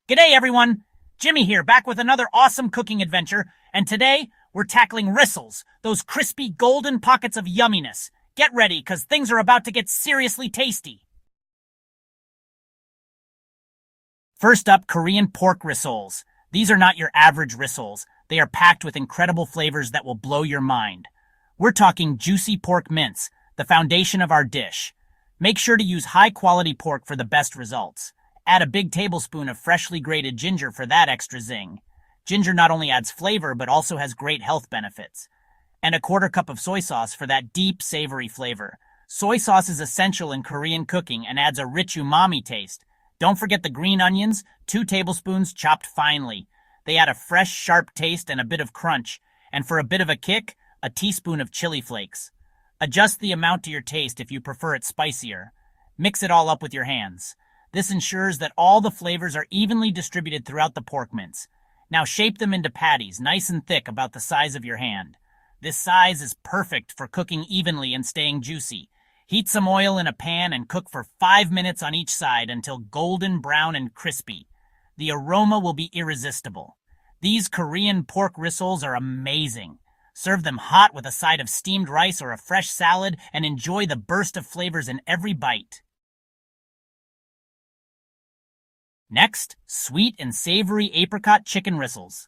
G'day everyone! Jimmy here, back with another awesome cooking adventure, and today we're tackling rissoles, those crispy golden pockets of yumminess. Get ready, cause things are about to get seriously tasty. First up, Korean pork rissoles. These are not your average rissoles. They are packed with incredible flavors that will blow your mind. We're talking juicy pork mince, the foundation of our dish. Make sure to use high-quality pork for the best results. Add a big tablespoon of freshly grated ginger for that extra zing. Ginger not only adds flavor, but also has great health benefits. And a quarter cup of soy sauce for that deep, savory flavor. Soy sauce is essential in Korean cooking and adds a rich umami taste. Don't forget the green onions, 2 tablespoons chopped finely. They add a fresh, sharp taste and a bit of crunch. And for a bit of a kick, a teaspoon of chili flakes. Adjust the amount to your taste if you prefer it spicier. Mix it all up with your hands. This ensures that all the flavors are evenly distributed throughout the pork mince. Now shape them into patties, nice and thick, about the size of your hand. This size is perfect for cooking evenly and staying juicy. Heat some oil in a pan and cook for 5 minutes on each side until golden brown and crispy. The aroma will be irresistible. These Korean pork rissoles are amazing. Serve them hot with a side of steamed rice or a fresh salad and enjoy the burst of flavors in every bite. Next, sweet and savory apricot chicken rissoles.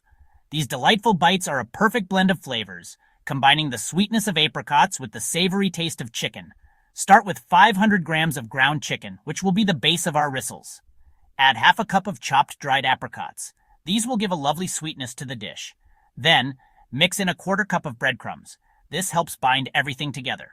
These delightful bites are a perfect blend of flavors, combining the sweetness of apricots with the savory taste of chicken. Start with 500 grams of ground chicken, which will be the base of our rissoles. Add half a cup of chopped dried apricots. These will give a lovely sweetness to the dish. Then, mix in a quarter cup of breadcrumbs. This helps bind everything together.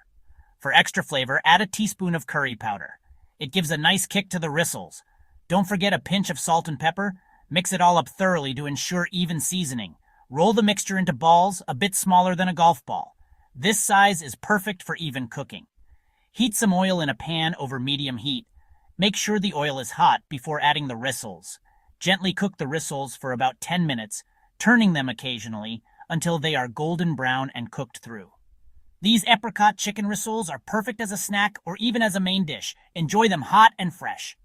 For extra flavor, add a teaspoon of curry powder. It gives a nice kick to the rissoles. Don't forget a pinch of salt and pepper. Mix it all up thoroughly to ensure even seasoning. Roll the mixture into balls a bit smaller than a golf ball. This size is perfect for even cooking. Heat some oil in a pan over medium heat. Make sure the oil is hot before adding the rissoles. Gently cook the rissoles for about 10 minutes, turning them occasionally until they are golden brown and cooked through. These apricot chicken rissoles are perfect as a snack or even as a main dish. Enjoy them hot and fresh.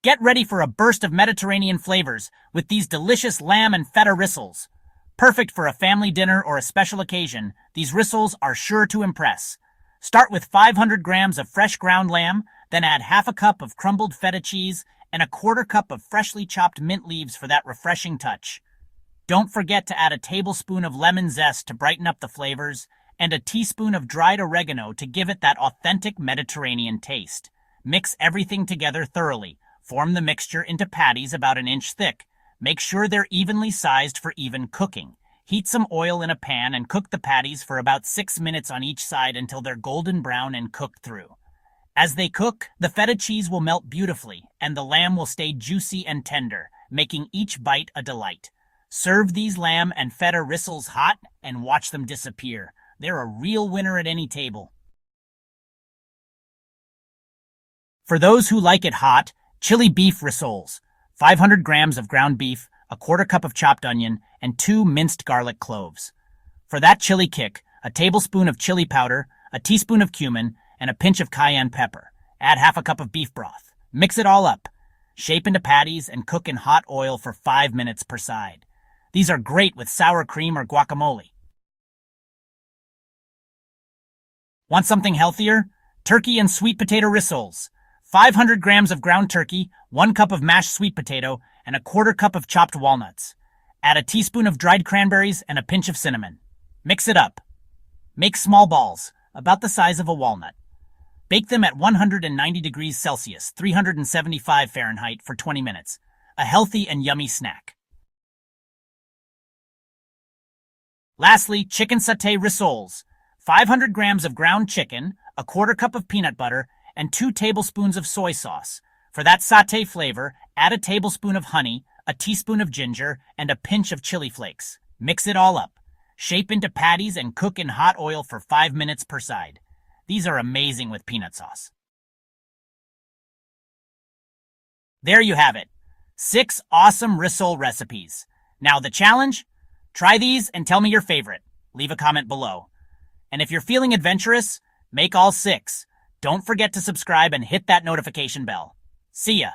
Get ready for a burst of Mediterranean flavors with these delicious lamb and feta rissoles. Perfect for a family dinner or a special occasion, these rissoles are sure to impress. Start with 500 grams of fresh ground lamb, then add half a cup of crumbled feta cheese and a quarter cup of freshly chopped mint leaves for that refreshing touch. Don't forget to add a tablespoon of lemon zest to brighten up the flavors and a teaspoon of dried oregano to give it that authentic Mediterranean taste. Mix everything together thoroughly. Form the mixture into patties about an inch thick. Make sure they're evenly sized for even cooking. Heat some oil in a pan and cook the patties for about 6 minutes on each side until they're golden brown and cooked through. As they cook, the feta cheese will melt beautifully and the lamb will stay juicy and tender, making each bite a delight. Serve these lamb and feta rissoles hot and watch them disappear. They're a real winner at any table. For those who like it hot, chili beef rissoles. 500 grams of ground beef, a quarter cup of chopped onion, and 2 minced garlic cloves. For that chili kick, a tablespoon of chili powder, a teaspoon of cumin, and a pinch of cayenne pepper. Add half a cup of beef broth. Mix it all up. Shape into patties and cook in hot oil for 5 minutes per side. These are great with sour cream or guacamole. Want something healthier? Turkey and sweet potato rissoles. 500 grams of ground turkey, 1 cup of mashed sweet potato, and a quarter cup of chopped walnuts. Add a teaspoon of dried cranberries and a pinch of cinnamon. Mix it up. Make small balls, about the size of a walnut. Bake them at 190 degrees Celsius, 375 Fahrenheit for 20 minutes. A healthy and yummy snack. Lastly, chicken sauté rissoles. 500 grams of ground chicken, a quarter cup of peanut butter, and 2 tablespoons of soy sauce. For that sauté flavor, add a tablespoon of honey, a teaspoon of ginger, and a pinch of chili flakes. Mix it all up. Shape into patties and cook in hot oil for 5 minutes per side. These are amazing with peanut sauce. There you have it. 6 awesome rissole recipes. Now the challenge? Try these and tell me your favorite. Leave a comment below. And if you're feeling adventurous, make all 6. Don't forget to subscribe and hit that notification bell. See ya.